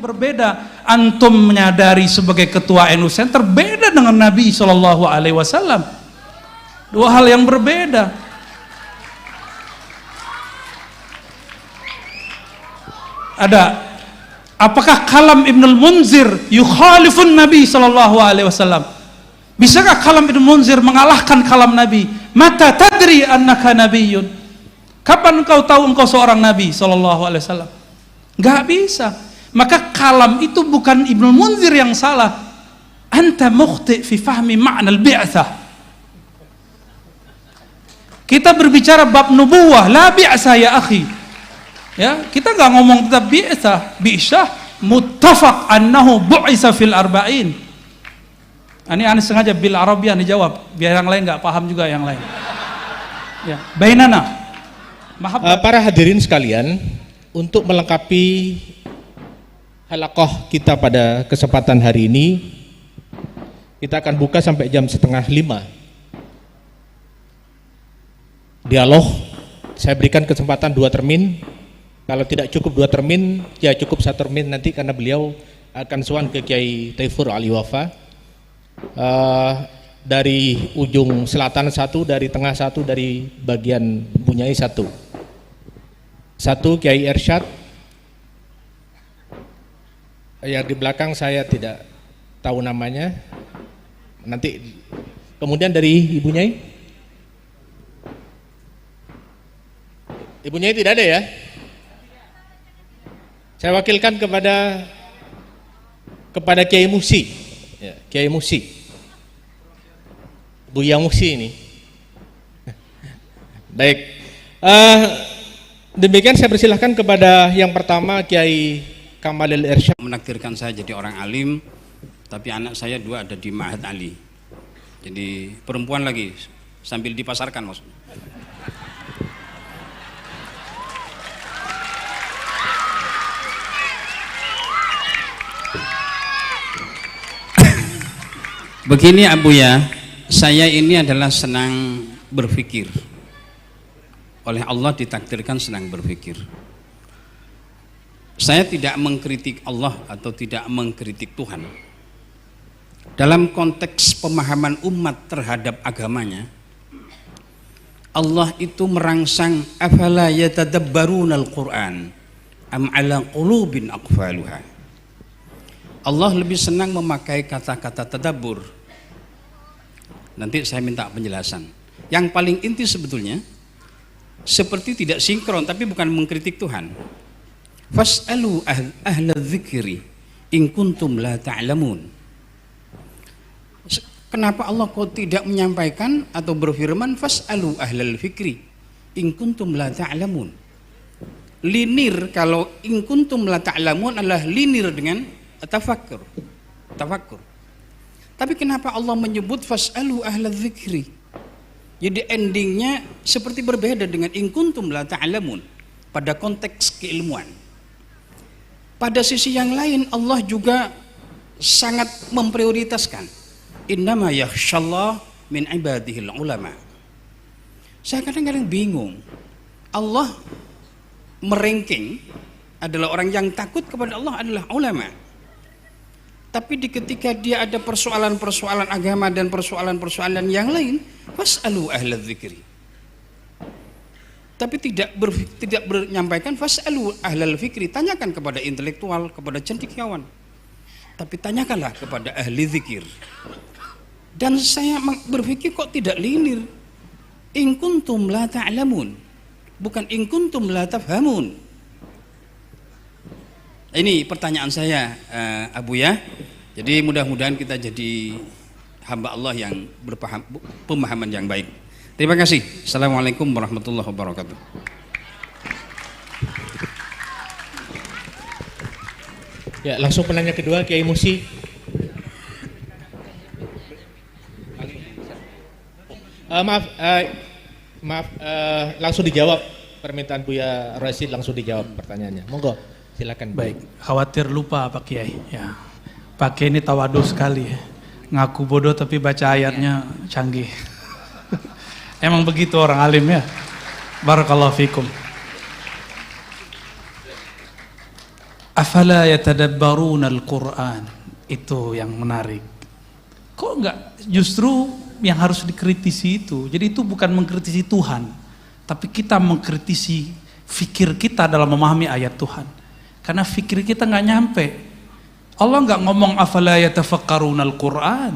berbeda. Antum menyadari sebagai ketua NU Center beda dengan Nabi Shallallahu Alaihi Wasallam. Dua hal yang berbeda. Ada, apakah kalam Ibnul Munzir yukhalifun Nabi Shallallahu Alaihi Wasallam? Bisakah kalam Ibnul Munzir mengalahkan kalam Nabi? Mata tadri annaka nabiyyun. Kapan engkau tahu engkau seorang Nabi Shallallahu Alaihi Wasallam? Gak bisa. Maka kalam itu bukan Ibnul Munzir yang salah. Anta mukhti fi fahmi ma'na al-bi'tsah. Kita berbicara bab nubuwah, la bi'tsah ya akhi. Ya, kita nggak ngomong tentang bi'tsah, muttafaq annahu bu'isa fil arba'in. Ini aneh sengaja bil Arabiah dijawab, biar yang lain nggak paham juga yang lain. Ya, bainana. Para hadirin sekalian, untuk melengkapi halaqah kita pada kesempatan hari ini, kita akan buka sampai jam 4:30. Dialog, saya berikan kesempatan 2 termin. Kalau tidak cukup 2 termin, ya cukup 1 termin nanti, karena beliau akan sowan ke Kiai Taifur Ali Wafa. Dari ujung selatan 1, dari tengah 1, dari bagian Bunyai 1. 1 Kiai Irsyad. Yang di belakang saya tidak tahu namanya. Nanti kemudian dari Ibu Nyai. Ibu Nyai tidak ada ya? Saya wakilkan kepada Kiai Musi, ya, Kiai Musi, Buya Musi ini. Baik, demikian saya persilahkan kepada yang pertama Kiai Kamalil Irsyad. Menakdirkan saya jadi orang alim, tapi anak saya 2 ada di Ma'had Ali. Jadi perempuan lagi, sambil dipasarkan maksudnya. Begini Abuya, saya ini adalah senang berpikir. Oleh Allah ditakdirkan senang berpikir. Saya tidak mengkritik Allah atau tidak mengkritik Tuhan. Dalam konteks pemahaman umat terhadap agamanya, Allah itu merangsang afala yatadabbarunal Qur'an am ala qulubin aqfaluha. Allah lebih senang memakai kata-kata tadabbur. Nanti saya minta penjelasan. Yang paling inti sebetulnya, seperti tidak sinkron, tapi bukan mengkritik Tuhan. Fas'alu ahla dzikri in kuntum la ta'lamun. Kenapa Allah kok tidak menyampaikan atau berfirman fas'alu ahlal fikri in kuntum la ta'lamun? Linir, kalau in kuntum la ta'lamun adalah linir dengan tafakkur. Tapi kenapa Allah menyebut fas'alu ahla dzikri? Jadi endingnya seperti berbeda dengan in kuntum la ta'lamun pada konteks keilmuan. Pada sisi yang lain Allah juga sangat memprioritaskan innama yakhshallah min ibadihil ulama. Saya kadang-kadang bingung. Allah meranking adalah orang yang takut kepada Allah adalah ulama. Tapi ketika dia ada persoalan-persoalan agama dan persoalan-persoalan yang lain, fas'alu ahla dzikri. Tapi tidak menyampaikan fas'alu ahlal fikri, tanyakan kepada intelektual, kepada cendekiawan. Tapi tanyakanlah kepada ahli zikir. Dan saya berpikir kok tidak linir. In kuntum la ta'lamun, bukan in kuntum la tafhamun. Ini pertanyaan saya, Abuya. Jadi mudah-mudahan kita jadi hamba Allah yang pemahaman yang baik. Terima kasih. Assalamualaikum warahmatullahi wabarakatuh. Ya, langsung penanya kedua Kiai Musi. Maaf, langsung dijawab permintaan Buya Rasid, langsung dijawab pertanyaannya. Monggo. Silakan. Baik, khawatir lupa Pak Kiai. Ya, Pak Kiai ini tawadu sekali. Ngaku bodoh tapi baca ayatnya canggih. Emang begitu orang alim ya. Barakallahu fikum. Afala yatadabbaruna al-Qur'an. Itu yang menarik. Kok enggak justru yang harus dikritisi itu? Jadi itu bukan mengkritisi Tuhan, tapi kita mengkritisi fikir kita dalam memahami ayat Tuhan. Karena fikir kita nggak nyampe. Allah nggak ngomong afala yatafakkaruna al-Qur'an.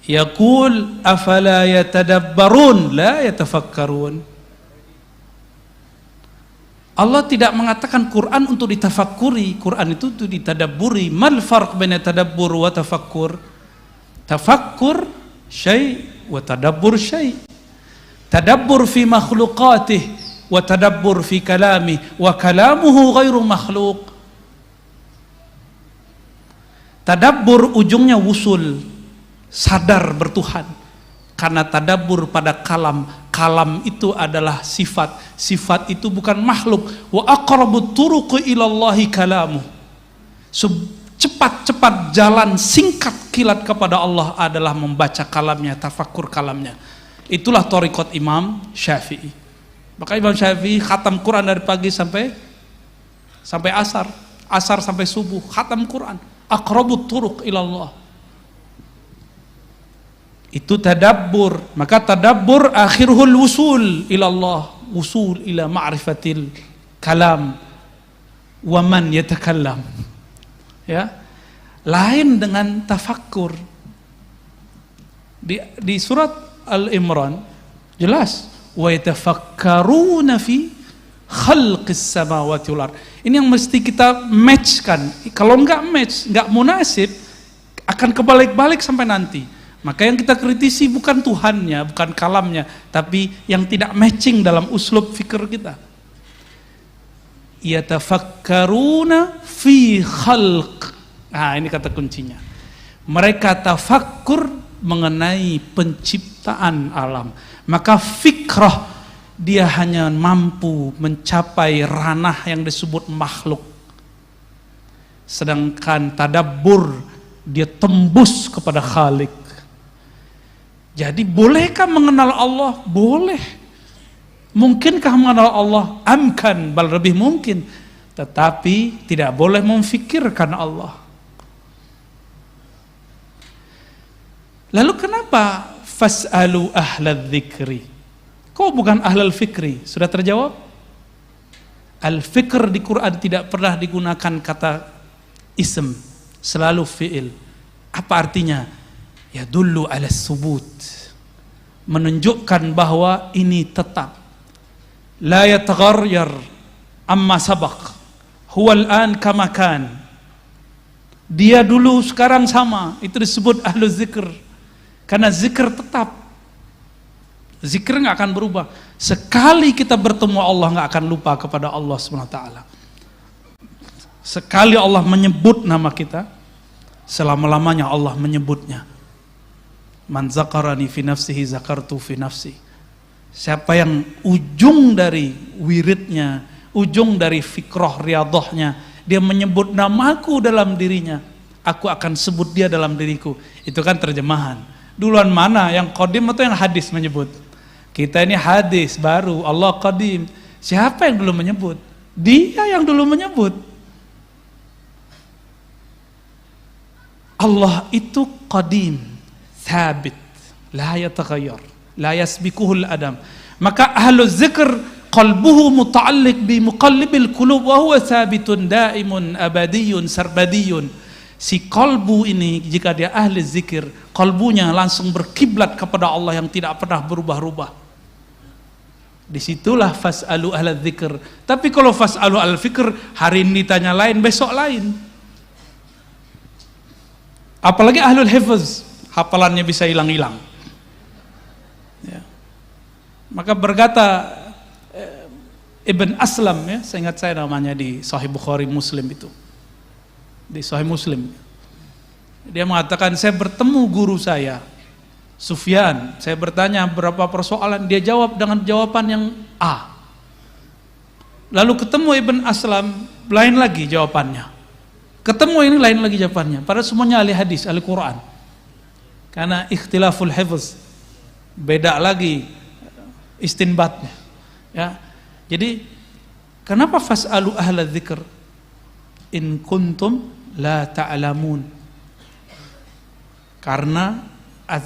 Yaqul afala yatadabbarun la yatafakkarun. Allah tidak mengatakan Quran untuk ditafakuri, Quran itu untuk ditadabburi. Mal farq baina tadabbur wa tafakkur? Tafakkur syai' wa tadabbur syai'. Tadabbur fi makhluqatih wa tadabbur fi kalami wa kalamuhu ghairu makhluk. Tadabbur ujungnya wusul, sadar bertuhan. Karena tadabbur pada kalam, kalam itu adalah sifat, sifat itu bukan makhluk. Wa aqrabut turuqi ilallahi kalamu. Cepat-cepat jalan singkat kilat kepada Allah adalah membaca kalamnya, tafakkur kalamnya. Itulah thariqat Imam Syafi'i. Maka Imam Syafi'i khatam Quran dari pagi sampai asar, asar sampai subuh, khatam Quran. Aqrabut turuq ilallah. Itu tadabbur. Maka tadabbur akhirul wusul ilallah, wusul ila ma'rifatil kalam wa man yatakallam. Ya. Lain dengan tafakkur. Di surat Al-Imran jelas wa yatafakkaruna fi khalqis samawati wal ard. Ini yang mesti kita matchkan. Kalau enggak match, enggak munasib, akan kebalik-balik sampai nanti. Maka yang kita kritisi bukan Tuhannya, bukan kalamnya, tapi yang tidak matching dalam uslub fikir kita. Yatafakkaruna fi khalq. Nah, ini kata kuncinya. Mereka tafakkur mengenai penciptaan alam. Maka fikrah dia hanya mampu mencapai ranah yang disebut makhluk. Sedangkan tadabbur dia tembus kepada Khalik. Jadi bolehkah mengenal Allah? Boleh. Mungkinkah mengenal Allah? Amkan, bal lebih mungkin. Tetapi tidak boleh memfikirkan Allah. Lalu kenapa fas'alu ahlal dzikri? Kok bukan ahlal fikri? Sudah terjawab? Al-fikr di Quran tidak pernah digunakan kata ism, selalu fi'il. Apa artinya? Ya dulu ala subut, menunjukkan bahwa ini tetap. La yataghayyar amma sabaq, huwa al-an kama kan. Dia dulu sekarang sama, itu disebut ahlu zikr. Karena zikr tetap. Zikr nggak akan berubah. Sekali kita bertemu Allah nggak akan lupa kepada Allah SWT. Sekali Allah menyebut nama kita, selama-lamanya Allah menyebutnya. Man zakarani fi nafsihi zakartu fi nafsi. Siapa yang ujung dari wiridnya, ujung dari fikrah riyadhahnya, dia menyebut namaku dalam dirinya, aku akan sebut dia dalam diriku. Itu kan terjemahan. Duluan mana, yang qadim atau yang hadis menyebut? Kita ini hadis baru, Allah qadim. Siapa yang dulu menyebut? Dia yang dulu menyebut. Allah itu qadim, thabit, la yataghayyar, la yasbikuhul adam. Maka ahlu zikr qalbuhu muta'alliq bi muqallibil qulub wa huwa thabitun daimun abadiyun sarbadiyun. Si qalbu ini jika dia ahli zikir, qalbunya langsung berkiblat kepada Allah yang tidak pernah berubah-ubah. Disitulah fas'alu ahla dzikr. Tapi kalau fas'alu al fikr, hari ini tanya lain, besok lain. Apalagi ahlul hifz, hafalannya bisa hilang-hilang. Ya. Maka berkata Ibn Aslam, ya, saya ingat saya namanya di Sahih Bukhari Muslim itu, di Sahih Muslim, dia mengatakan saya bertemu guru saya Sufyan, saya bertanya berapa persoalan, dia jawab dengan jawaban yang A. Lalu ketemu Ibn Aslam, lain lagi jawabannya. Ketemu ini lain lagi jawabannya. Padahal semuanya ahli hadis, ahli Quran. Karena ikhtilaful hifz, beda lagi istinbatnya. Ya. Jadi kenapa fas'alu ahla dzikr? in kuntum la ta'lamun. Karena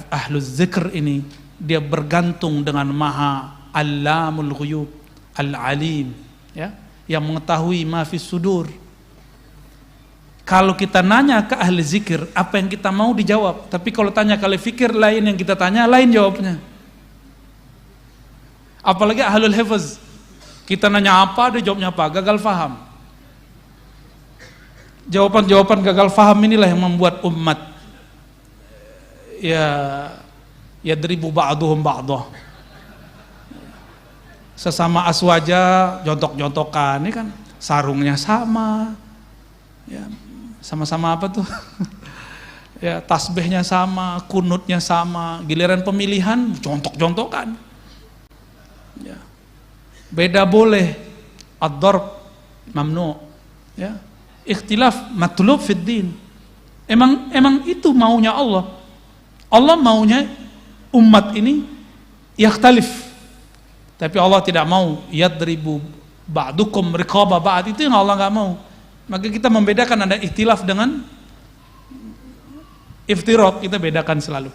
ahlul zikr ini dia bergantung dengan Maha Allamul Ghuyub, Al-Alim, ya, yang mengetahui ma fis sudur. Kalau kita nanya ke ahli zikir, apa yang kita mau dijawab. Tapi kalau tanya ke ahli fikir, lain yang kita tanya, lain jawabnya. Apalagi ahlul hifz. Kita nanya apa, dia jawabnya apa, gagal faham. Jawaban-jawaban gagal faham inilah yang membuat umat yadribu ba'duhum ba'dah. Sesama aswaja, jontok-jontokan, ini kan sarungnya sama. Ya, sama-sama apa tuh? Ya, tasbihnya sama, kunutnya sama, giliran pemilihan jontok-jontokan. Ya. Beda boleh, ad-darb mamnu, ya. Ikhtilaf matlub fid din. Emang itu maunya Allah. Allah maunya umat ini yakhtalif. Tapi Allah tidak mau yadribu ba'dukum riqaba ba'd, itu yang Allah enggak mau. Maka kita membedakan ada ikhtilaf dengan iftirat, kita bedakan selalu.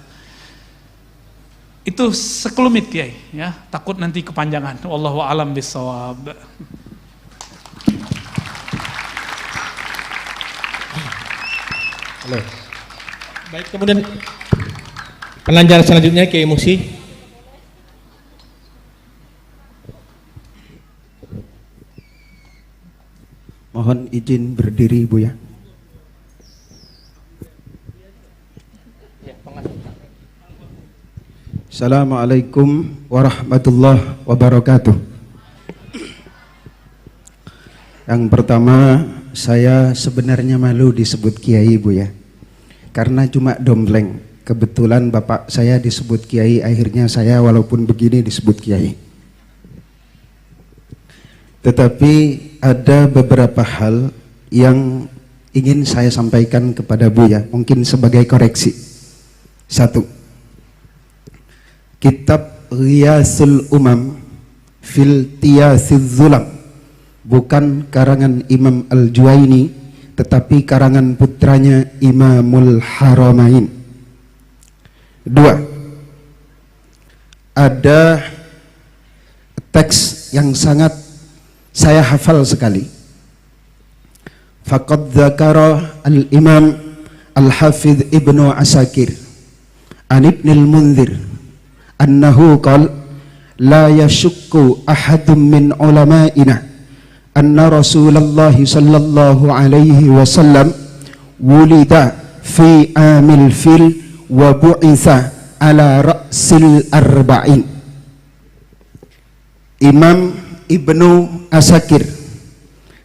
Itu sekelumit ya, takut nanti kepanjangan. Wallahu a'lam bishawab. Halo. Baik, kemudian penanjal selanjutnya Kiai Musi. Mohon izin berdiri, Bu ya. Assalamualaikum warahmatullahi wabarakatuh. Yang pertama, saya sebenarnya malu disebut kiai, Bu ya. Karena cuma dompleng. Kebetulan bapak saya disebut kiai, akhirnya saya walaupun begini disebut kiai. Tetapi ada beberapa hal yang ingin saya sampaikan kepada Buya, mungkin sebagai koreksi. Satu, kitab Ghiyasul Umam fil Tiyasiz Zulam bukan karangan Imam Al-Juwaini, tetapi karangan putranya Imamul Haramain. Dua, ada teks yang sangat saya hafal sekali. Faqad dzakara al-Imam Al-Hafidh Ibnu Asakir an Ibnil Munzir annahu qala la yashukku ahadun min ulama'ina anna Rasulullah sallallahu alaihi wasallam wulida fi amil fil wa bu'itha ala ra'sil arba'in. Imam Ibnu Asakir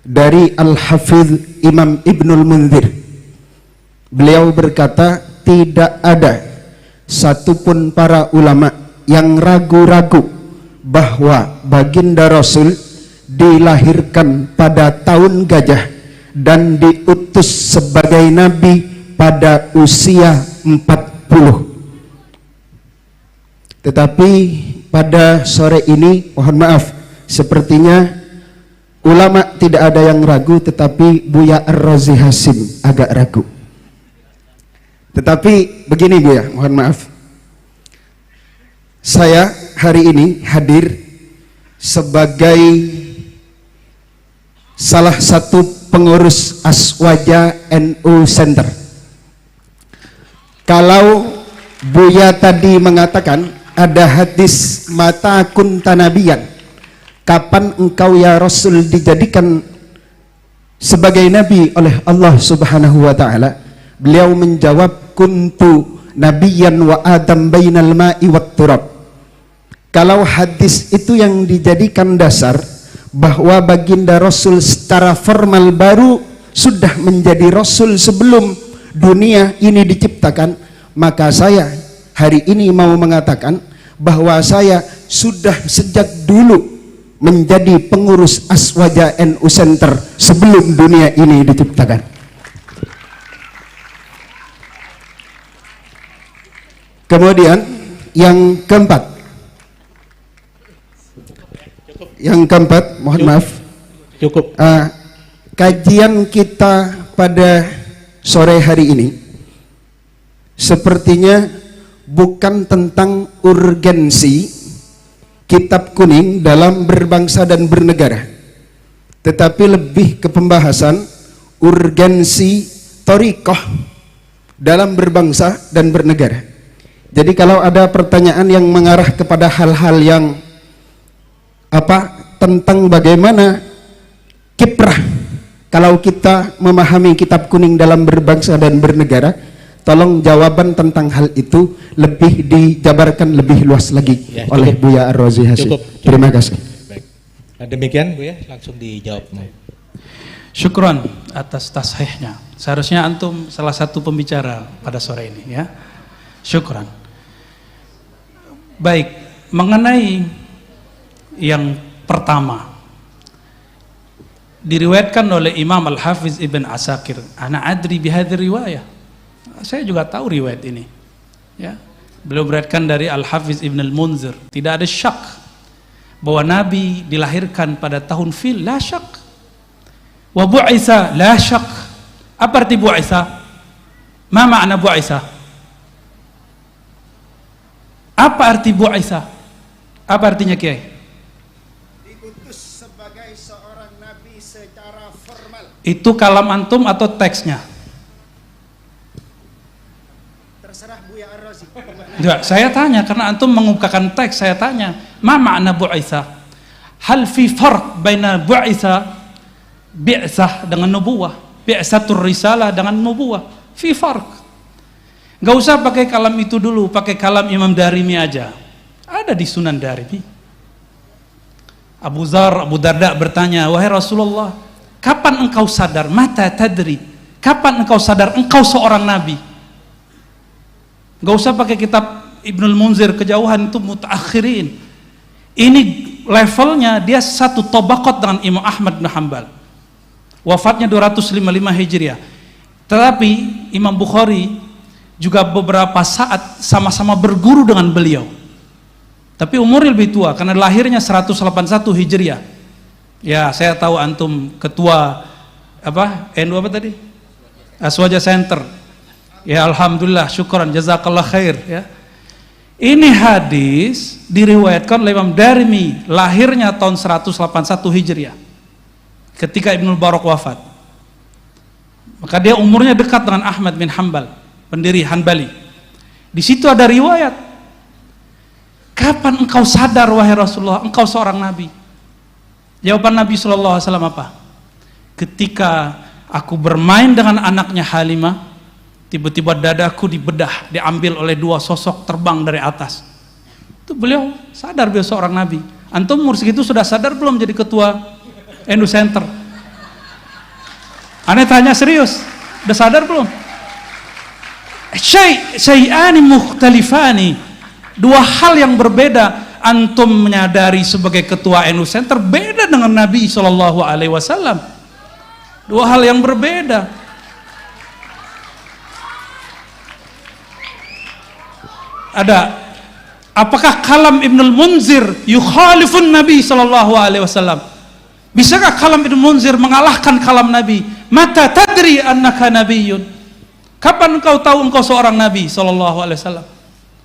dari Al-Hafidh Imam Ibnul Munzir, beliau berkata, tidak ada satupun para ulama yang ragu-ragu bahwa baginda Rasul dilahirkan pada tahun gajah dan diutus sebagai nabi pada usia 40. Tetapi pada sore ini, mohon maaf, sepertinya ulama tidak ada yang ragu, tetapi Buya Ar-Razi Hasim agak ragu. Tetapi begini Buya, mohon maaf, saya hari ini hadir sebagai salah satu pengurus Aswaja NU Center. Kalau Buya tadi mengatakan ada hadis mata kunta nabiyan, kapan engkau ya Rasul dijadikan sebagai nabi oleh Allah Subhanahu wa taala? Beliau menjawab, kuntu nabiyan wa adam bainal ma'i wat turab. Kalau hadis itu yang dijadikan dasar bahwa baginda Rasul secara formal baru sudah menjadi Rasul sebelum dunia ini diciptakan, maka saya hari ini mau mengatakan bahwa saya sudah sejak dulu menjadi pengurus Aswaja NU Center sebelum dunia ini diciptakan. Kemudian yang keempat, mohon maaf, cukup. kajian kita pada sore hari ini sepertinya bukan tentang urgensi kitab kuning dalam berbangsa dan bernegara, tetapi lebih ke pembahasan urgensi thariqah dalam berbangsa dan bernegara. Jadi kalau ada pertanyaan yang mengarah kepada hal-hal yang tentang bagaimana kiprah kalau kita memahami kitab kuning dalam berbangsa dan bernegara, tolong jawaban tentang hal itu lebih dijabarkan lebih luas lagi oleh Buya Ar-Razi Hasyim. Terima kasih. Baik. Nah, demikian Buya, langsung dijawab. Syukron atas tasihnya. Seharusnya antum salah satu pembicara pada sore ini ya. Syukron. Baik, mengenai yang pertama, diriwayatkan oleh Imam Al-Hafiz Ibn Asakir, ana adri bihadhi riwayah, saya juga tahu riwayat ini ya. Beliau beriwayatkan dari Al-Hafiz Ibn Al-Munzir, tidak ada syak bahwa Nabi dilahirkan pada tahun fil, la syak. Wa bu'isa, la syak. Apa arti bu'isa? Ma makna bu'isa? Apa arti bu'isa? Apa artinya Kiai? Diutus sebagai seorang nabi secara formal. Itu kalam antum atau teksnya? Terserah Buya Ar-Razi. Enggak, saya tanya karena antum mengungkapkan teks, saya tanya, ma makna bu'isa? Hal fi farq baina bu'isa bi'sah dengan nubuwah, bi'satur risalah dengan nubuwah, fi farq. Enggak usah pakai kalam itu dulu, pakai kalam Imam Darimi aja. Ada di Sunan Darimi. Abu Darda bertanya, wahai Rasulullah, kapan engkau sadar? Mata tadri, kapan engkau sadar engkau seorang nabi? Gak usah pakai kitab Ibnul Munzir, kejauhan itu mutaakhirin. Ini levelnya dia satu tobakot dengan Imam Ahmad bin Hanbal. Wafatnya 255 Hijriah. Tetapi Imam Bukhari juga beberapa saat sama-sama berguru dengan beliau. Tapi umurnya lebih tua karena lahirnya 181 Hijriah. Ya, saya tahu antum ketua NU apa tadi? Aswaja Center. Ya, alhamdulillah, syukran, jazakallah khair ya. Ini hadis diriwayatkan oleh Imam Darimi, lahirnya tahun 181 Hijriah. Ketika Ibnu Barak wafat. Maka dia umurnya dekat dengan Ahmad bin Hanbal, pendiri Hanbali. Di situ ada riwayat, kapan engkau sadar wahai Rasulullah engkau seorang nabi? Jawaban Nabi SAW apa? Ketika aku bermain dengan anaknya Halimah, tiba-tiba dadaku dibedah, diambil oleh dua sosok terbang dari atas. Itu beliau sadar beliau seorang nabi. Antum umur segitu sudah sadar belum jadi ketua NU Center? Aneh tanya serius, udah sadar belum? Syai'ani mukhtalifani, dua hal yang berbeda. Antum menyadari sebagai ketua NU Center beda dengan Nabi SAW. Dua hal yang berbeda. Ada, apakah kalam Ibnul Munzir yukhalifun Nabi SAW? Bisakah kalam Ibnul Munzir mengalahkan kalam Nabi? Mata tadri annaka nabiyyun, kapan engkau tahu engkau seorang Nabi SAW?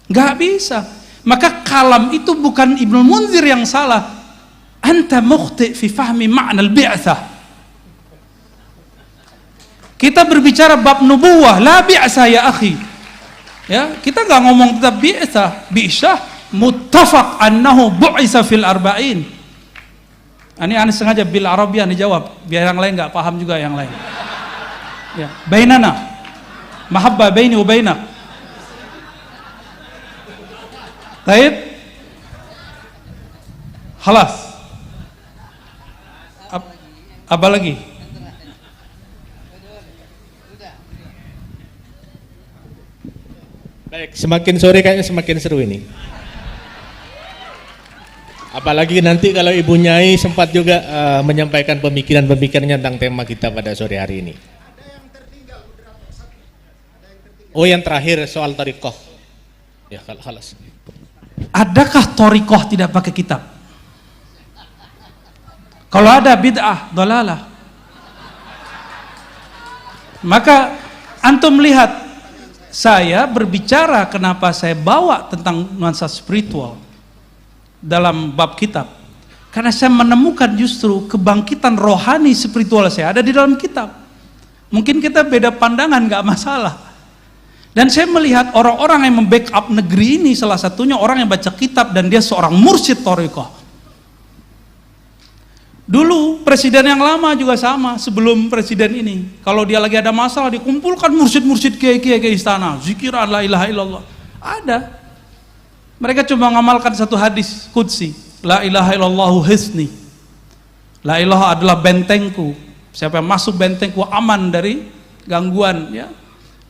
Gak bisa. Maka kalam itu bukan Ibnul Munzir yang salah. Anta mukhti fi fahmi ma'na al-bi'tsah. Kita berbicara bab nubuwah, la bi'tsah ya akhi. Ya, kita nggak ngomong tentang bi'tsah muttafaq annahu bu'isa fil arba'in. Ini aneh sengaja bil Arabian dijawab biar yang lain nggak paham juga yang lain. Ya, bainana mahabbah baini wa bainak. Baik. Khalas. Apa lagi? Baik, semakin sore kayaknya semakin seru ini. Apalagi nanti kalau Ibu Nyai sempat juga menyampaikan pemikiran-pemikirannya tentang tema kita pada sore hari ini. Oh, yang terakhir soal thariqah. Ya, khalas. Adakah thariqah tidak pakai kitab? Kalau ada bid'ah, dhalalah. Maka antum lihat saya berbicara kenapa saya bawa tentang nuansa spiritual dalam bab kitab. Karena saya menemukan justru kebangkitan rohani spiritual saya ada di dalam kitab. Mungkin kita beda pandangan, gak masalah. Dan saya melihat orang-orang yang membackup negeri ini, salah satunya orang yang baca kitab dan dia seorang mursyid thariqah. Dulu presiden yang lama juga sama, sebelum presiden ini, kalau dia lagi ada masalah dikumpulkan mursyid-mursyid kiai-kiai ke istana, zikiran la ilaha illallah. Ada. Mereka cuma ngamalkan satu hadis qudsi, la ilaha illallahu hisni. La ilaha adalah bentengku. Siapa yang masuk bentengku aman dari gangguan, ya,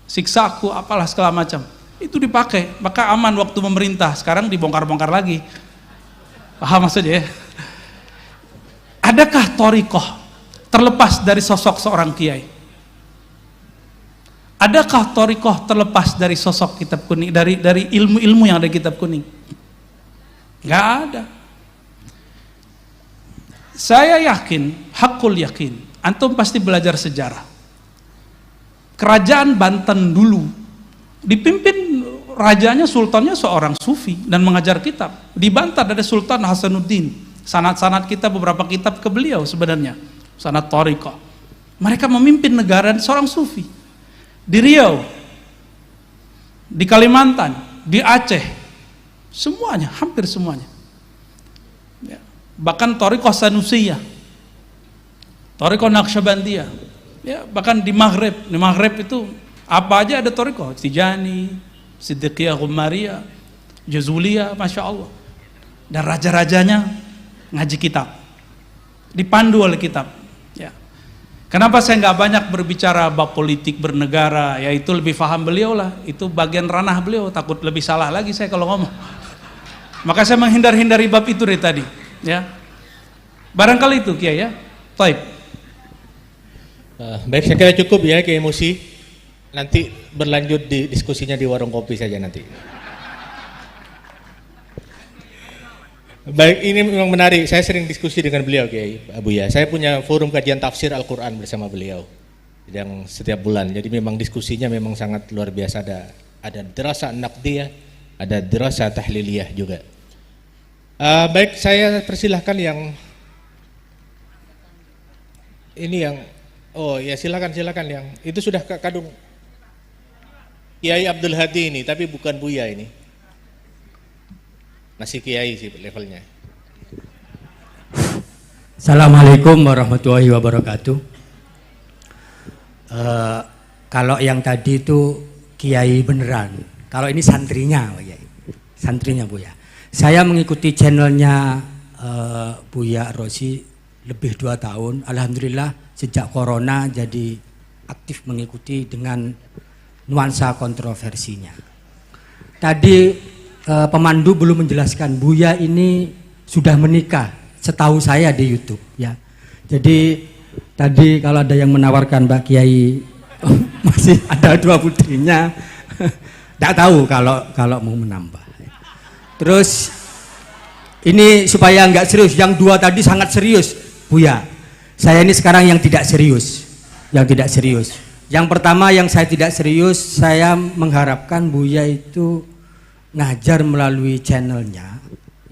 siksaku, apalah segala macam. Itu dipakai, maka aman waktu memerintah. Sekarang dibongkar-bongkar lagi. Paham maksudnya ya? Adakah thariqah terlepas dari sosok seorang kiai? Adakah thariqah terlepas dari sosok kitab kuning, dari ilmu-ilmu yang ada di kitab kuning? Gak ada. Saya yakin, hakul yakin, antum pasti belajar sejarah. Kerajaan Banten dulu dipimpin rajanya, sultannya seorang sufi dan mengajar kitab. Di Banten ada Sultan Hasanuddin. Sanad-sanad kita, beberapa kitab ke beliau sebenarnya, sanad thariqah. Mereka memimpin negara seorang sufi. Di Riau, di Kalimantan, di Aceh, semuanya, hampir semuanya, ya. Bahkan thariqah Sanusiyah, thariqah Naqsyabandiyah, ya. Bahkan di Maghrib itu apa aja ada thariqah, Tijani, Siddiqiyah, Ghumariyah, Jazuliyah, Masya Allah. Dan raja-rajanya ngaji kitab, dipandu oleh kitab, ya. Kenapa saya nggak banyak berbicara bab politik bernegara, ya itu lebih paham beliau lah, itu bagian ranah beliau, takut lebih salah lagi saya kalau ngomong. Maka saya menghindari bab itu dari tadi, ya. Barangkali itu Kiai, ya. Taib. Baik, saya kira cukup ya Kiai Musi. Nanti berlanjut di diskusinya di warung kopi saja nanti. Baik, ini memang menarik. Saya sering diskusi dengan beliau, Kiai Abuya. Saya punya forum kajian tafsir Al-Quran bersama beliau yang setiap bulan. Jadi memang diskusinya memang sangat luar biasa. Ada dirasa naqdiyah, ada dirasa tahliliyah juga. Baik, saya persilahkan yang ini yang, oh ya silakan yang itu sudah kadung Kiai Abdul Hadi ini, tapi bukan Buya ini. Masih kiai sih levelnya. Assalamualaikum warahmatullahi wabarakatuh. Kalau yang tadi itu kiai beneran, kalau ini santrinya, santrinya Buya. Saya mengikuti channelnya Buya Rosi lebih 2 tahun. Alhamdulillah sejak corona jadi aktif mengikuti dengan nuansa kontroversinya. Tadi pemandu belum menjelaskan, Buya ini sudah menikah setahu saya di YouTube, ya. Jadi tadi kalau ada yang menawarkan Mbak Kiai masih ada 2 putrinya, tidak tahu kalau mau menambah. Terus ini supaya nggak serius, yang 2 tadi sangat serius, Buya. Saya ini sekarang yang tidak serius, Yang pertama yang saya tidak serius, saya mengharapkan Buya itu ngajar melalui channelnya,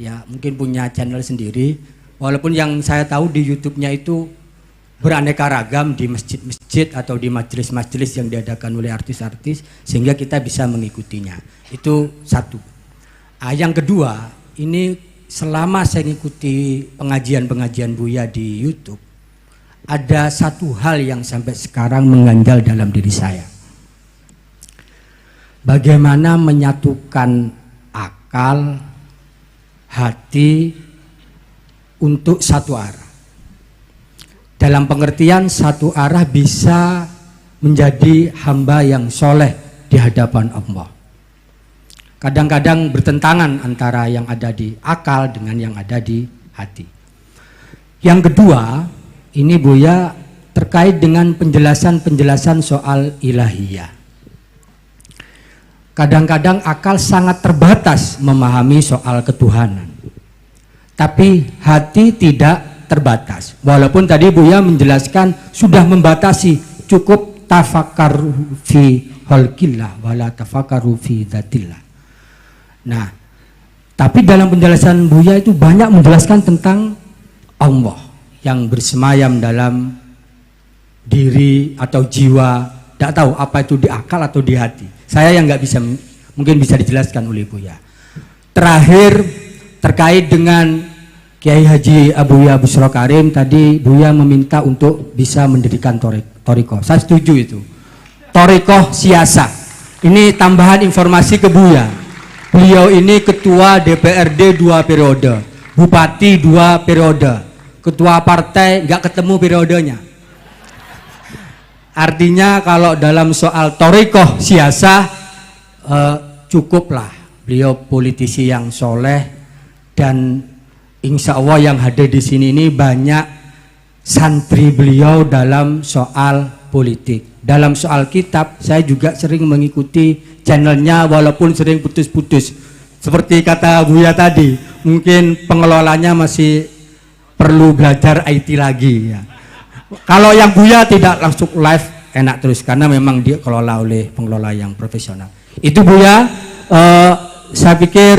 ya mungkin punya channel sendiri, walaupun yang saya tahu di YouTube-nya itu beraneka ragam di masjid-masjid atau di majelis-majelis yang diadakan oleh artis-artis sehingga kita bisa mengikutinya. Itu satu. Yang kedua, ini selama saya mengikuti pengajian-pengajian Buya di YouTube, ada satu hal yang sampai sekarang mengganjal dalam diri saya. Bagaimana menyatukan akal, hati untuk satu arah. Dalam pengertian satu arah bisa menjadi hamba yang soleh di hadapan Allah. Kadang-kadang bertentangan antara yang ada di akal dengan yang ada di hati. Yang kedua, ini Buya terkait dengan penjelasan-penjelasan soal ilahiyah. Kadang-kadang akal sangat terbatas memahami soal ketuhanan, tapi hati tidak terbatas. Walaupun tadi Buya menjelaskan sudah membatasi, cukup tafakkaru fi khalqillah wa la tafakkaru fi dzatillah. Nah, tapi dalam penjelasan Buya itu banyak menjelaskan tentang Allah yang bersemayam dalam diri atau jiwa, tidak tahu apa itu di akal atau di hati. Saya yang nggak bisa, mungkin bisa dijelaskan oleh Buya. Terakhir terkait dengan Kiai Haji Abuya Bushro Karim, tadi Buya meminta untuk bisa mendirikan torikoh. Saya setuju itu. Torikoh siasa. Ini tambahan informasi ke Buya. Beliau ini ketua DPRD 2 periode, bupati 2 periode, ketua partai nggak ketemu periodenya. Artinya kalau dalam soal torikoh siasa cukuplah beliau politisi yang soleh, dan insya Allah yang hadir di sini ini banyak santri beliau dalam soal politik. Dalam soal kitab saya juga sering mengikuti channelnya walaupun sering putus-putus. Seperti kata Buya tadi, mungkin pengelolanya masih perlu belajar IT lagi ya. Kalau yang Buya tidak langsung live enak terus karena memang dia kelola oleh pengelola yang profesional. Itu Buya, saya pikir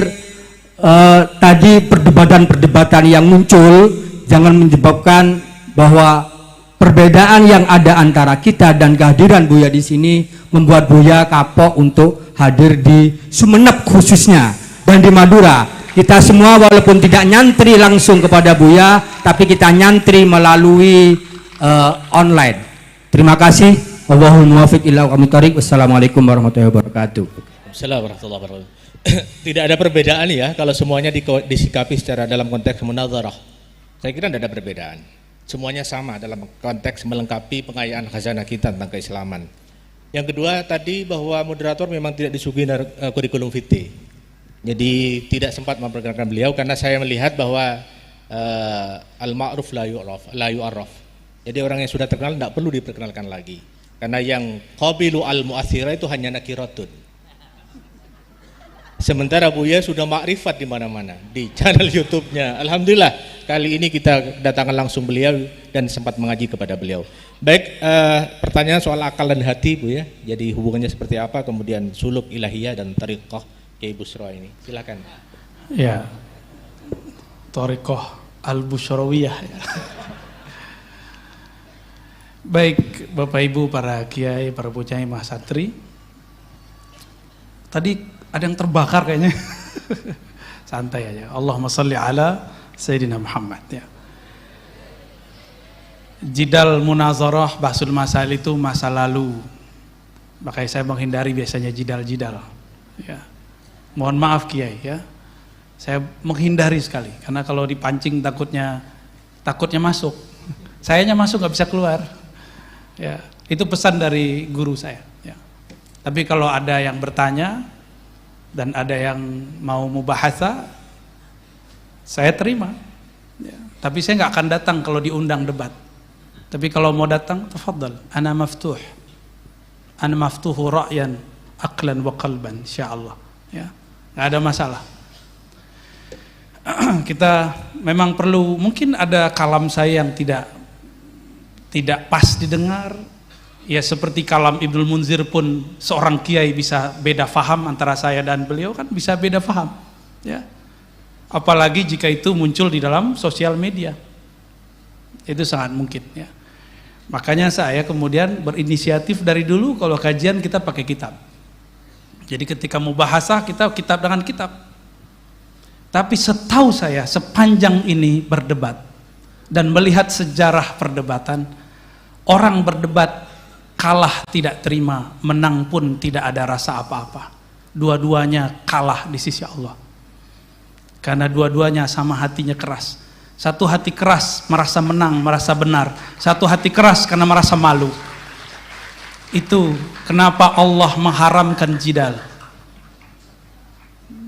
tadi perdebatan-perdebatan yang muncul jangan menyebabkan bahwa perbedaan yang ada antara kita dan kehadiran Buya di sini membuat Buya kapok untuk hadir di Sumeneb khususnya dan di Madura. Kita semua walaupun tidak nyantri langsung kepada Buya, tapi kita nyantri melalui online. Terima kasih. Wallahul muwaffiq ila aqwamit thoriq. Wassalamualaikum warahmatullahi wabarakatuh. Assalamualaikum warahmatullahi wabarakatuh. Tidak ada perbedaan ya kalau semuanya disikapi secara dalam konteks munadharah. Saya kira tidak ada perbedaan. Semuanya sama dalam konteks melengkapi pengayaan khazanah kita tentang keislaman. Yang kedua tadi bahwa moderator memang tidak disuguhi kurikulum vitae. Jadi tidak sempat memperkenalkan beliau karena saya melihat bahwa al-ma'ruf la yu'arraf. Jadi orang yang sudah terkenal tidak perlu diperkenalkan lagi. Karena yang qabilu al-mu'athira itu hanya nakiratun. Sementara Buya sudah makrifat di mana-mana di channel YouTube-nya. Alhamdulillah kali ini kita datangkan langsung beliau dan sempat mengaji kepada beliau. Baik, pertanyaan soal akal dan hati Buya. Jadi hubungannya seperti apa? Kemudian suluk ilahiyah dan tariqah Kiai Bushro ini. Silakan. Ya, tariqah al-Bushrawiyah. Ya. Baik, Bapak Ibu, para kiai, para bocah mahasantri. Tadi ada yang terbakar kayaknya. Santai aja. Allahumma shalli ala Sayyidina Muhammad ya. Jidal munazarah bahsul masail itu masa lalu. Makanya saya menghindari biasanya jidal-jidal. Ya. Mohon maaf Kiai ya. Saya menghindari sekali karena kalau dipancing takutnya masuk. Sayanya masuk nggak bisa keluar. Ya, itu pesan dari guru saya ya. Tapi kalau ada yang bertanya dan ada yang mau mubahasa, saya terima ya. Tapi saya nggak akan datang kalau diundang debat. Tapi kalau mau datang, tafadhal, ana maftuhu ra'yan aqlan wa qalban insyaallah ya. Nggak ada masalah. Kita memang perlu, mungkin ada kalam saya yang tidak pas didengar. Ya seperti kalam Ibnul Munzir pun seorang kiai bisa beda faham antara saya dan beliau kan bisa beda faham ya. Apalagi jika itu muncul di dalam sosial media. Itu sangat mungkin ya. Makanya saya kemudian berinisiatif dari dulu kalau kajian kita pakai kitab. Jadi ketika mau bahasa kita kitab dengan kitab. Tapi setahu saya sepanjang ini berdebat dan melihat sejarah perdebatan, orang berdebat kalah tidak terima, menang pun tidak ada rasa apa-apa. Dua-duanya kalah di sisi Allah. Karena dua-duanya sama hatinya keras. Satu hati keras merasa menang, merasa benar. Satu hati keras karena merasa malu. Itu kenapa Allah mengharamkan jidal.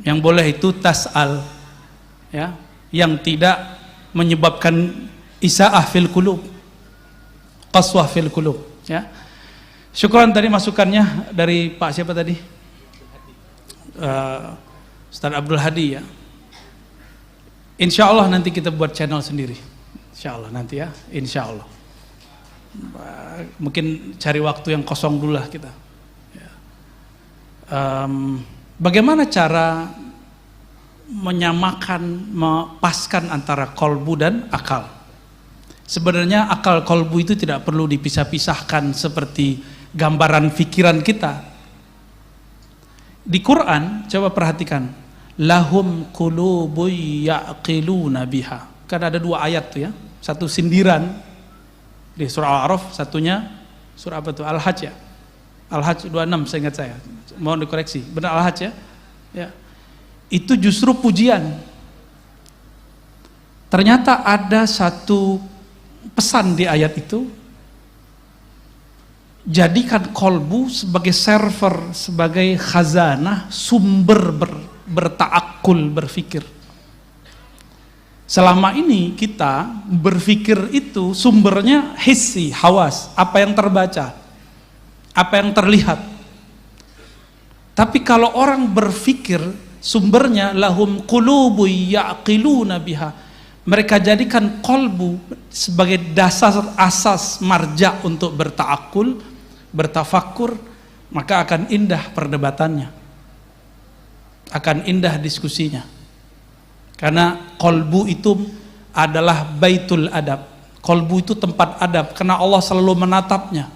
Yang boleh itu tas'al ya, yang tidak menyebabkan isa'ah fil qulub, qaswah fil qulub ya. Syukran tadi masukannya dari Pak siapa tadi? Ustaz Abdul Hadi ya. Insya Allah nanti kita buat channel sendiri. Insya Allah nanti ya, insya Allah. Mungkin cari waktu yang kosong dulu lah kita. Ya. Bagaimana cara menyamakan, mepaskan antara kolbu dan akal? Sebenarnya akal kolbu itu tidak perlu dipisah-pisahkan seperti gambaran pikiran kita. Di Quran, coba perhatikan, lahum qulubu ya'qiluna biha. Kan ada 2 ayat tuh ya, satu sindiran di surah Al-A'raf, satunya surah apa tuh? Al-Hajj ya. Al-Hajj 26 seingat saya. Mohon dikoreksi. Benar Al-Hajj ya? Ya. Itu justru pujian. Ternyata ada satu pesan di ayat itu, jadikan kolbu sebagai server, sebagai khazanah, sumber bertaakul, berfikir. Selama ini kita berfikir itu sumbernya hissi, hawas, apa yang terbaca, apa yang terlihat. Tapi kalau orang berfikir, sumbernya lahum qulubu ya'qiluna biha. Mereka jadikan kolbu sebagai dasar asas marja untuk bertaakul, bertafakur, maka akan indah perdebatannya, akan indah diskusinya. Karena kolbu itu adalah baitul adab. Kolbu itu tempat adab, karena Allah selalu menatapnya.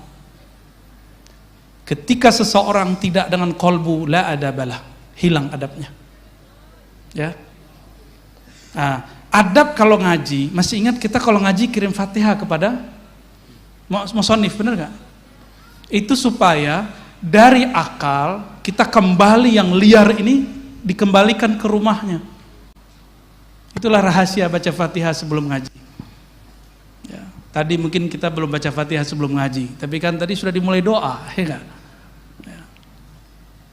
Ketika seseorang tidak dengan kolbu, la adabalah, hilang adabnya. Ya. Nah, adab kalau ngaji, masih ingat kita kalau ngaji kirim Fatihah kepada musonif, benar gak? Itu supaya dari akal kita kembali yang liar ini dikembalikan ke rumahnya. Itulah rahasia baca Fatihah sebelum ngaji. Ya, tadi mungkin kita belum baca Fatihah sebelum ngaji, tapi kan tadi sudah dimulai doa, ya gak? Ya.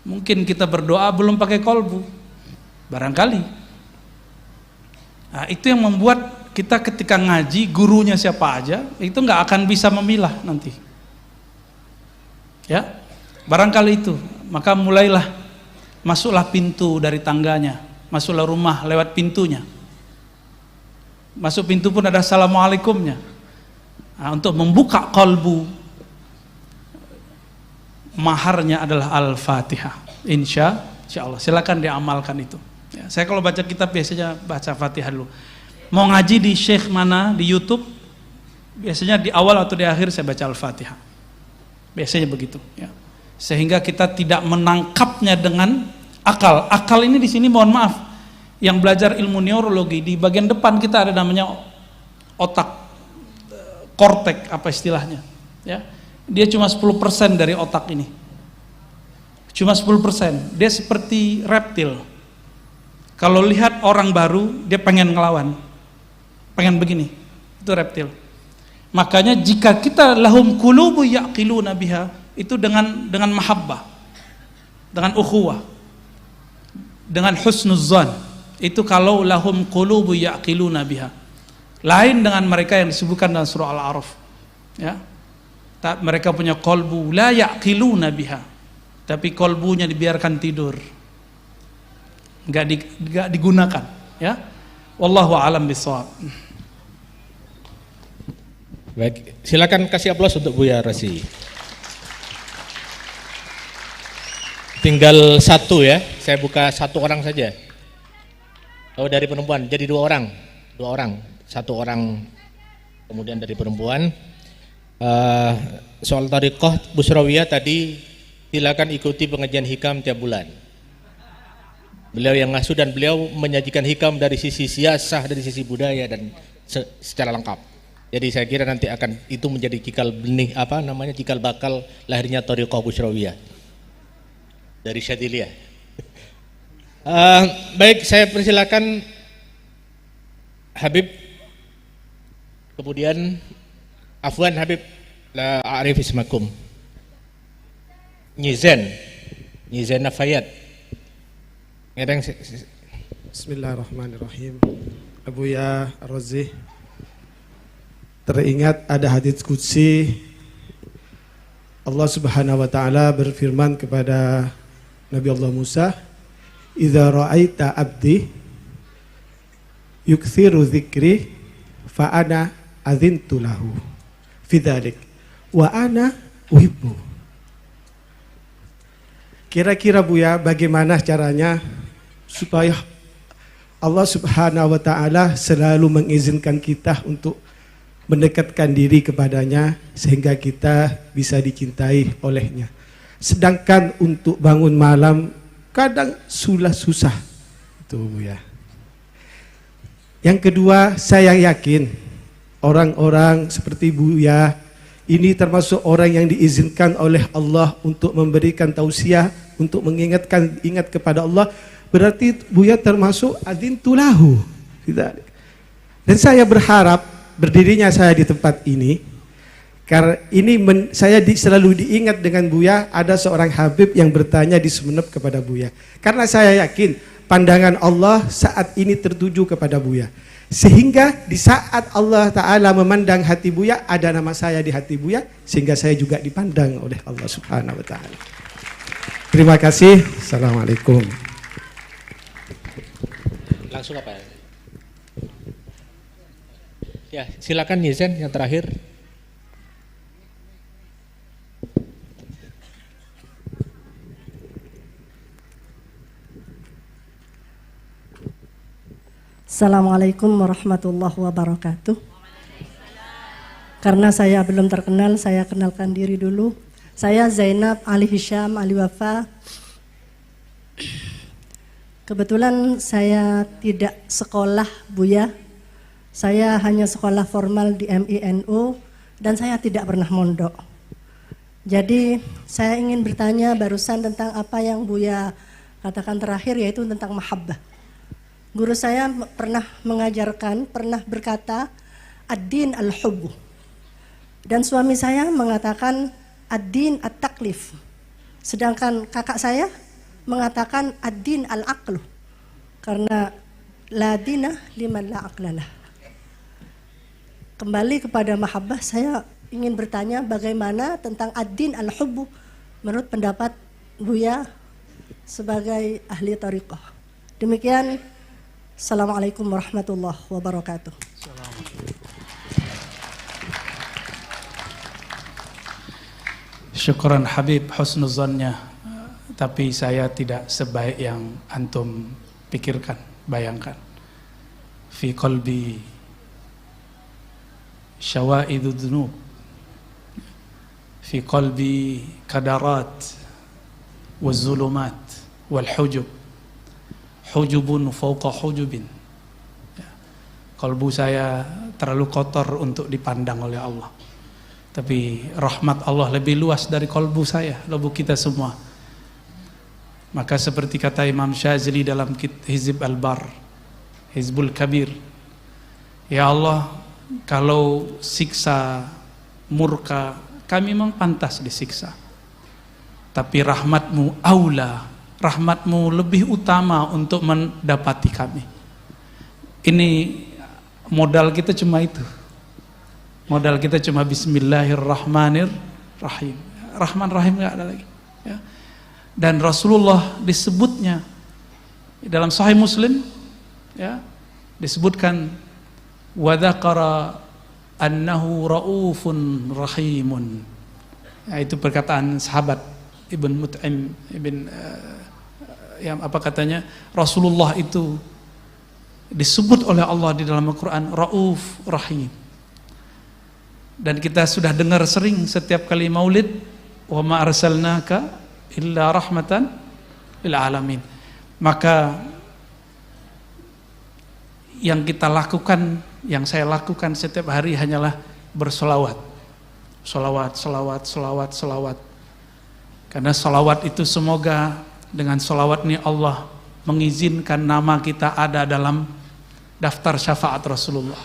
Mungkin kita berdoa belum pakai kolbu, barangkali. Nah, itu yang membuat kita ketika ngaji, gurunya siapa aja, itu nggak akan bisa memilah nanti. Ya, barangkali itu. Maka mulailah, masuklah pintu dari tangganya, masuklah rumah lewat pintunya. Masuk pintu pun ada assalamualaikumnya. Nah, untuk membuka kolbu, maharnya adalah Al-Fatihah. Insya Allah, silakan diamalkan itu. Ya, saya kalau baca kitab biasanya baca Fatihah dulu. Mau ngaji di Syekh mana di YouTube, biasanya di awal atau di akhir saya baca Al-Fatihah. Biasanya begitu. Ya. Sehingga kita tidak menangkapnya dengan akal. Akal ini di sini mohon maaf, yang belajar ilmu neurologi di bagian depan kita ada namanya otak, kortek apa istilahnya. Ya, dia cuma 10% dari otak ini. Cuma 10%. Dia seperti reptil. Kalau lihat orang baru, dia pengen ngelawan, pengen begini, itu reptil. Makanya jika kita lahum qulubu ya'qiluna biha, itu dengan mahabbah, dengan ukhuwah, dengan husnuzzan, itu kalau lahum qulubu ya'qiluna biha. Lain dengan mereka yang disebutkan dalam surah Al-A'raf. Ya, mereka punya kolbu la ya'qiluna biha, tapi kolbunya dibiarkan tidur, nggak digunakan, ya. Wallahu a'lam bishawab. Baik, silakan kasih aplaus untuk Buya Rosi. Tinggal satu ya, saya buka satu orang saja. Oh, dari perempuan, jadi dua orang, satu orang kemudian dari perempuan. Soal Thariqah Bushrawiyah tadi, silakan ikuti pengajian hikam tiap bulan. Beliau yang ngasuh dan beliau menyajikan hikam dari sisi siasah, dari sisi budaya dan secara lengkap. Jadi saya kira nanti akan itu menjadi cikal benih cikal bakal lahirnya Thariqah Bushrawiyah dari Syadiliyah. Baik, saya persilakan Habib, kemudian Afwan Habib la a'rif ismakum. Nyizen Nafayat. Bismillahirrahmanirrahim. Buya Rozi, teringat ada hadits qudsi Allah Subhanahu wa taala berfirman kepada Nabi Allah Musa, "Idza ra'aita 'abdi yukthiru dzikri fa ana adzintu lahu fi dzalik wa ana uhibbu. Kira-kira Buya, bagaimana caranya supaya Allah Subhanahu wa taala selalu mengizinkan kita untuk mendekatkan diri kepadanya sehingga kita bisa dicintai olehnya. Sedangkan untuk bangun malam kadang susah. Itu Buya. Yang kedua, saya yakin orang-orang seperti Buya ini termasuk orang yang diizinkan oleh Allah untuk memberikan tausiah, untuk ingat kepada Allah. Berarti Buya termasuk adintulahu. Dan saya berharap berdirinya saya di tempat ini, karena ini saya selalu diingat dengan Buya. Ada seorang Habib yang bertanya di Sumeneb kepada Buya, karena saya yakin pandangan Allah saat ini tertuju kepada Buya, sehingga di saat Allah Ta'ala memandang hati Buya, ada nama saya di hati Buya, sehingga saya juga dipandang oleh Allah Subhanahu wa Ta'ala. Terima kasih. Assalamualaikum. Langsung apa? Ya, silakan Yezen yang terakhir. Assalamualaikum warahmatullahi wabarakatuh. Karena saya belum terkenal, saya kenalkan diri dulu. Saya Zainab Ali Hisham Ali Wafa. Kebetulan saya tidak sekolah Buya. Saya hanya sekolah formal di MINU dan saya tidak pernah mondok. Jadi saya ingin bertanya barusan tentang apa yang Buya katakan terakhir, yaitu tentang mahabbah. Guru saya pernah mengajarkan, pernah berkata ad-din al-hubbu. Dan suami saya mengatakan ad-din at-taklif. Sedangkan kakak saya mengatakan ad-din al-aqlu. Karena la dina liman la aqlalah. Kembali kepada mahabbah, saya ingin bertanya bagaimana tentang ad-din al-hubbu menurut pendapat Buya sebagai ahli thariqah. Demikian. Assalamualaikum warahmatullahi wabarakatuh. Syukran Habib, husnuzannya. Tapi saya tidak sebaik yang antum pikirkan, bayangkan. Fi qalbi syawaidu dhunub, fi qalbi kadarat waz-zulumat wal hujub, hujubun fauqa hujubin. Kalbu saya terlalu kotor untuk dipandang oleh Allah. Tapi rahmat Allah lebih luas dari kalbu saya, kalbu kita semua. Maka seperti kata Imam Syazili dalam Hizb Al-Bar, Hizbul Kabir, ya Allah, kalau siksa murka kami memang pantas disiksa, tapi rahmatmu aula, rahmatmu lebih utama untuk mendapati kami. Ini modal kita cuma itu. Modal kita cuma Bismillahirrahmanirrahim. Rahman Rahim nggak ada lagi. Ya. Dan Rasulullah disebutnya dalam Sahih Muslim, ya, disebutkan wa dzakara annahu raufun rahimun. Ya, itu perkataan sahabat Ibn Mut'im yang apa katanya, Rasulullah itu disebut oleh Allah di dalam Al-Quran rauf rahim. Dan kita sudah dengar sering setiap kali maulid, wa ma arsalnaka illa rahmatan lil alamin. Maka yang kita lakukan, yang saya lakukan setiap hari hanyalah bersolawat. Solawat, solawat, solawat, solawat. Karena solawat itu semoga dengan solawat ini Allah mengizinkan nama kita ada dalam daftar syafaat Rasulullah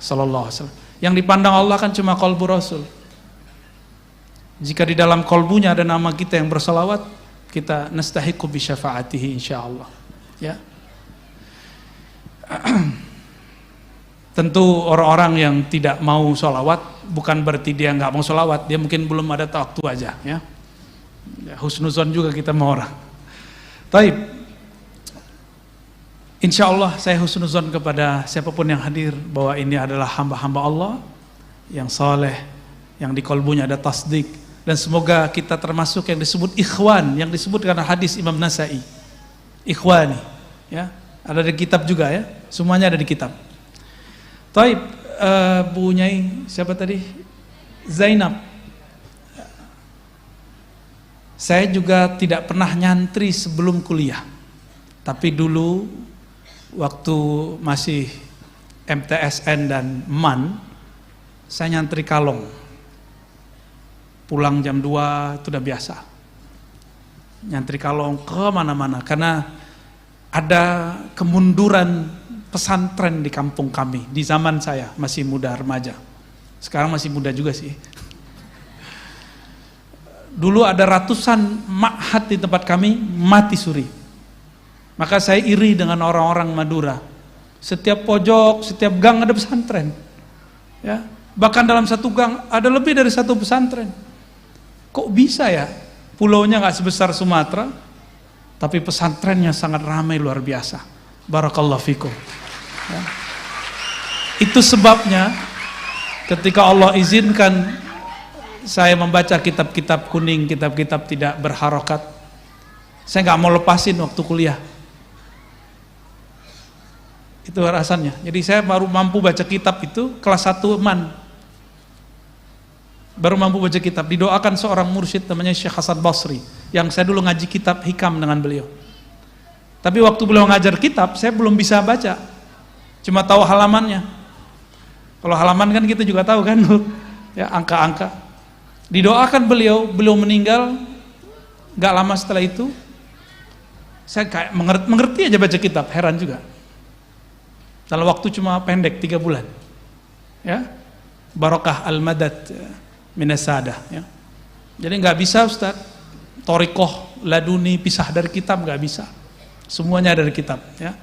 Sallallahu Alaihi Wasallam. Yang dipandang Allah kan cuma kolbu Rasul. Jika di dalam kolbunya ada nama kita yang bersolawat, kita nastahiqu bi syafaatihi insyaallah. Ya. Tentu orang-orang yang tidak mau solawat bukan berarti dia nggak mau solawat, dia mungkin belum ada waktu aja. Ya. Husnuzon juga kita mau orang. Taib. Insya Allah saya husnuzon kepada siapapun yang hadir bahwa ini adalah hamba-hamba Allah yang saleh, yang di kolbunya ada tasdik, dan semoga kita termasuk yang disebut ikhwan, yang disebut karena hadis Imam Nasai, ikhwani, ya, ada di kitab juga ya, semuanya ada di kitab. Taib, Bu Nyai siapa tadi? Zainab. Saya juga tidak pernah nyantri sebelum kuliah, tapi dulu waktu masih MTSN dan MAN, saya nyantri kalong. Pulang jam 2 itu udah biasa. Nyantri kalong ke mana-mana karena ada kemunduran pesantren di kampung kami di zaman saya masih muda remaja. Sekarang masih muda juga sih. Dulu ada ratusan ma'had di tempat kami mati suri. Maka saya iri dengan orang-orang Madura. Setiap pojok, setiap gang ada pesantren. Ya, bahkan dalam satu gang ada lebih dari satu pesantren. Kok bisa ya? Pulaunya nggak sebesar Sumatera, tapi pesantrennya sangat ramai luar biasa. Barakallahu fikum. Ya. Itu sebabnya ketika Allah izinkan saya membaca kitab-kitab kuning, kitab-kitab tidak berharokat, saya nggak mau lepasin waktu kuliah. Itu alasannya. Jadi saya baru mampu baca kitab itu kelas 1 MAN. Baru mampu baca kitab. Didoakan seorang mursyid namanya Syekh Hasan Basri, yang saya dulu ngaji kitab hikam dengan beliau. Tapi waktu beliau ngajar kitab, saya belum bisa baca. Cuma tahu halamannya. Kalau halaman kan kita juga tahu kan, ya, angka-angka. Didoakan beliau meninggal. Gak lama setelah itu, saya kayak mengerti aja baca kitab, heran juga. Dalam waktu cuma pendek 3 bulan. Ya. Barokah al-madad minasadah, ya. Jadi nggak bisa Ustaz thoriqoh laduni pisah dari kitab, nggak bisa. Semuanya dari kitab, ya.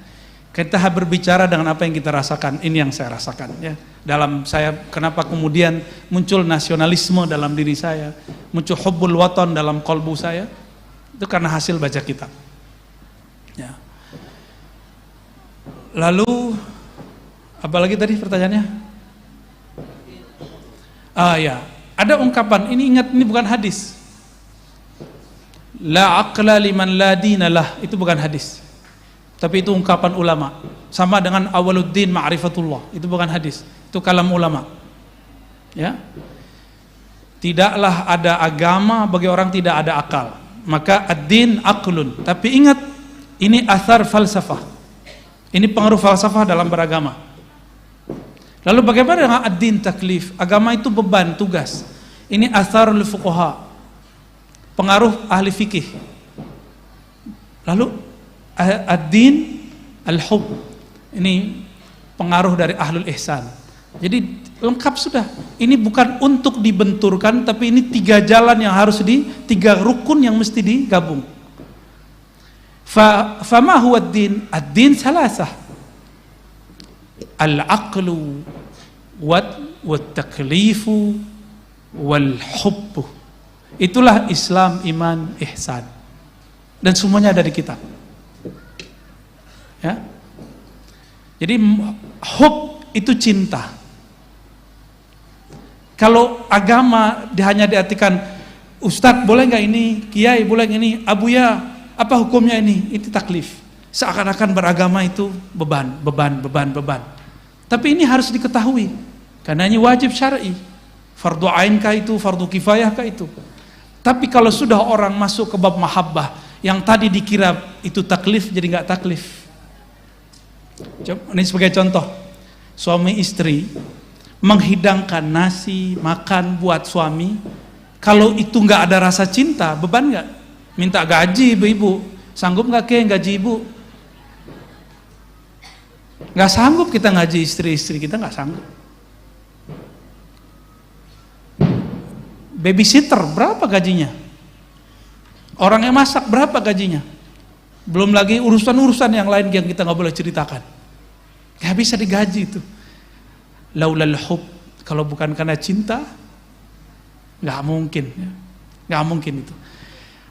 Kita berbicara dengan apa yang kita rasakan. Ini yang saya rasakan, ya. Dalam saya, kenapa kemudian muncul nasionalisme dalam diri saya, muncul hubbul watan dalam kolbu saya, itu karena hasil baca kitab, ya. Lalu apalagi tadi pertanyaannya? Ya, ada ungkapan, ini ingat, ini bukan hadis. La aqla liman la dinalah, itu bukan hadis. Tapi itu ungkapan ulama. Sama dengan awaluddin ma'rifatullah, itu bukan hadis. Itu kalam ulama. Ya. Tidaklah ada agama bagi orang tidak ada akal. Maka ad-din aqlun. Tapi ingat, ini athar falsafah. Ini pengaruh falsafah dalam beragama. Lalu bagaimana dengan ad-din taklif? Agama itu beban, tugas. Ini atharul fuqaha, pengaruh ahli fikih. Lalu ad-din al-hub, ini pengaruh dari ahlul ihsan. Jadi lengkap sudah. Ini bukan untuk dibenturkan, tapi ini 3 jalan yang harus 3 rukun yang mesti digabung. Fama huwa ad-din? Ad-din salasah. Al-aqlu wat-taklifu wal-hubbu. Itulah Islam, iman, ihsan. Dan semuanya ada di kitab. Ya. Jadi hub itu cinta. Kalau agama hanya diartikan Ustadz boleh nggak ini, Kiai boleh nggak ini, Abuya apa hukumnya ini? Itu taklif. Seakan-akan beragama itu beban. Tapi ini harus diketahui, karena ini wajib syar'i. Fardu ain kah itu, fardu kifayah kah itu. Tapi kalau sudah orang masuk ke bab mahabbah, yang tadi dikira itu taklif jadi nggak taklif. Ini sebagai contoh, suami istri menghidangkan nasi makan buat suami, kalau itu nggak ada rasa cinta, beban nggak? Minta gaji ibu, sanggup nggak gaji ibu? Nggak sanggup kita ngaji istri-istri kita, nggak sanggup. Babysitter berapa gajinya? Orang yang masak berapa gajinya? Belum lagi urusan-urusan yang lain yang kita nggak boleh ceritakan. Nggak bisa digaji itu. Laulal hub, kalau bukan karena cinta, nggak mungkin, ya. Nggak mungkin itu.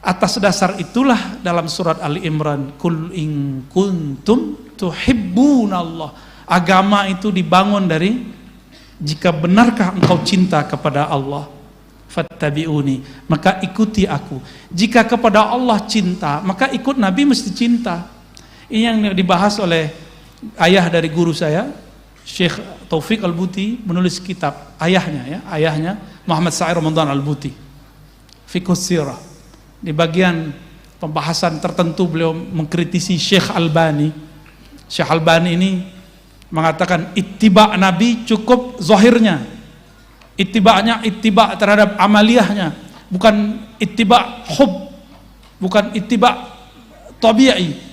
Atas dasar itulah dalam surat Ali Imran, Kul in kuntum tuhibbunallah. Agama itu dibangun dari jika benarkah engkau cinta kepada Allah, fattabi'uni, maka ikuti aku. Jika kepada Allah cinta, maka ikut Nabi mesti cinta. Ini yang dibahas oleh ayah dari guru saya, Syekh Taufik Al-Buti, menulis kitab, ayahnya Muhammad Sa'i Ramadan Al-Buti, Fiqhus Sirah. Di bagian pembahasan tertentu beliau mengkritisi Syekh Albani. Syekh Albani ini mengatakan ittiba' Nabi cukup zahirnya, ittiba'nya ittiba' terhadap amaliyahnya, bukan ittiba' hub, bukan ittiba' tabi'i.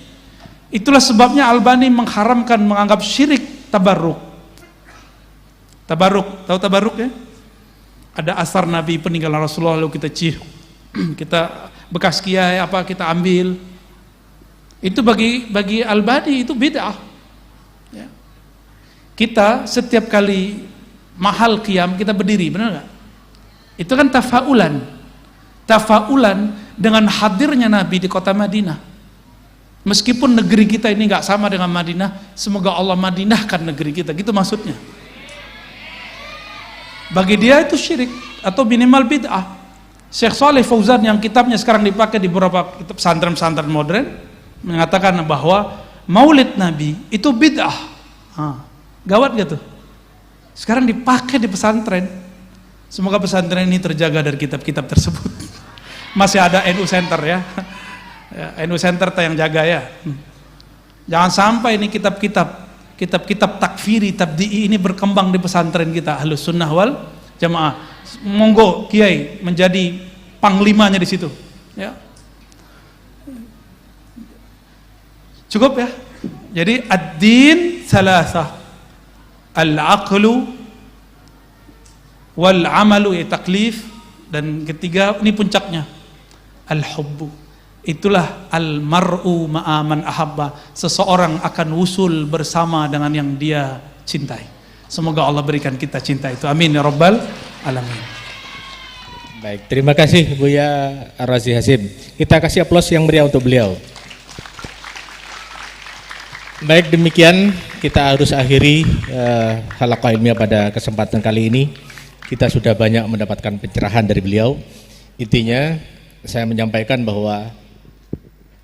Itulah sebabnya Albani mengharamkan, menganggap syirik tabarruk. Tabarruk, tahu tabarruk ya? Ada asar Nabi peninggalan Rasulullah lalu kita kita bekas kiai apa kita ambil. Itu bagi Albani itu bid'ah. Ya. Kita setiap kali mahal qiyam kita berdiri, benar nggak? Itu kan tafaulan dengan hadirnya Nabi di kota Madinah. Meskipun negeri kita ini nggak sama dengan Madinah, semoga Allah madinahkan negeri kita, gitu maksudnya. Bagi dia itu syirik atau minimal bid'ah. Syekh Saleh Fauzan yang kitabnya sekarang dipakai di beberapa kitab pesantren-pesantren modern mengatakan bahwa maulid Nabi itu bid'ah. Gawat gitu. Sekarang dipakai di pesantren. Semoga pesantren ini terjaga dari kitab-kitab tersebut. Masih ada NU Center ya. NU Center yang jaga ya. Jangan sampai ini kitab-kitab takfiri, tabdi'i ini berkembang di pesantren kita Ahlus Sunnah wal Jamaah. Monggo kiai menjadi panglimanya di situ. Ya. Cukup ya. Jadi ad-din salasah. Al-aqlu wal amalu taklif, dan ketiga ini puncaknya al-hubbu. Itulah al-mar'u ma'aman ahabba, seseorang akan wusul bersama dengan yang dia cintai. Semoga Allah berikan kita cinta itu, amin ya rabbal alamin. Baik, terima kasih Buya Ar-Razi Hasim. Kita kasih aplaus yang meriah untuk beliau. Baik, demikian kita harus akhiri halaqah ilmiah pada kesempatan kali ini. Kita sudah banyak mendapatkan pencerahan dari beliau. Intinya saya menyampaikan bahwa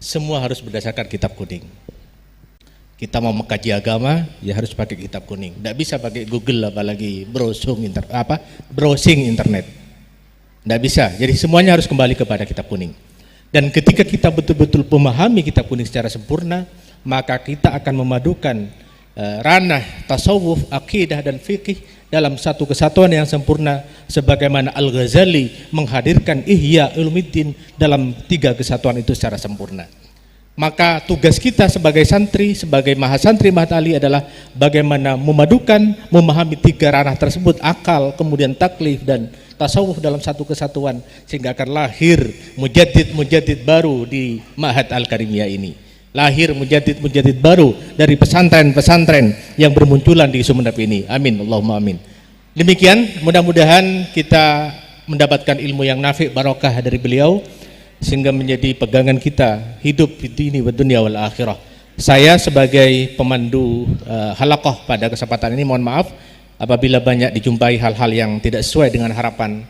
semua harus berdasarkan kitab kuning. Kita mau mengkaji agama ya harus pakai kitab kuning. Tidak bisa pakai Google apalagi browsing internet. Tidak bisa. Jadi semuanya harus kembali kepada kitab kuning. Dan ketika kita betul-betul memahami kitab kuning secara sempurna, maka kita akan memadukan ranah tasawuf, akidah dan fikih dalam satu kesatuan yang sempurna, sebagaimana Al-Ghazali menghadirkan Ihya Ulumuddin dalam 3 kesatuan itu secara sempurna. Maka tugas kita sebagai santri, sebagai mahasantri Mahat Ali adalah bagaimana memadukan, memahami 3 ranah tersebut, akal, kemudian taklif dan tasawuf dalam satu kesatuan, sehingga akan lahir mujaddid baru di Ma'had Al-Karimiyah ini. Lahir mujaddid baru dari pesantren-pesantren yang bermunculan di Sumeneb ini. Amin, Allahumma amin. Demikian, mudah-mudahan kita mendapatkan ilmu yang nafi' barokah dari beliau, sehingga menjadi pegangan kita hidup di dini wa dunia wal akhirah. Saya sebagai pemandu halaqah pada kesempatan ini mohon maaf apabila banyak dijumpai hal-hal yang tidak sesuai dengan harapan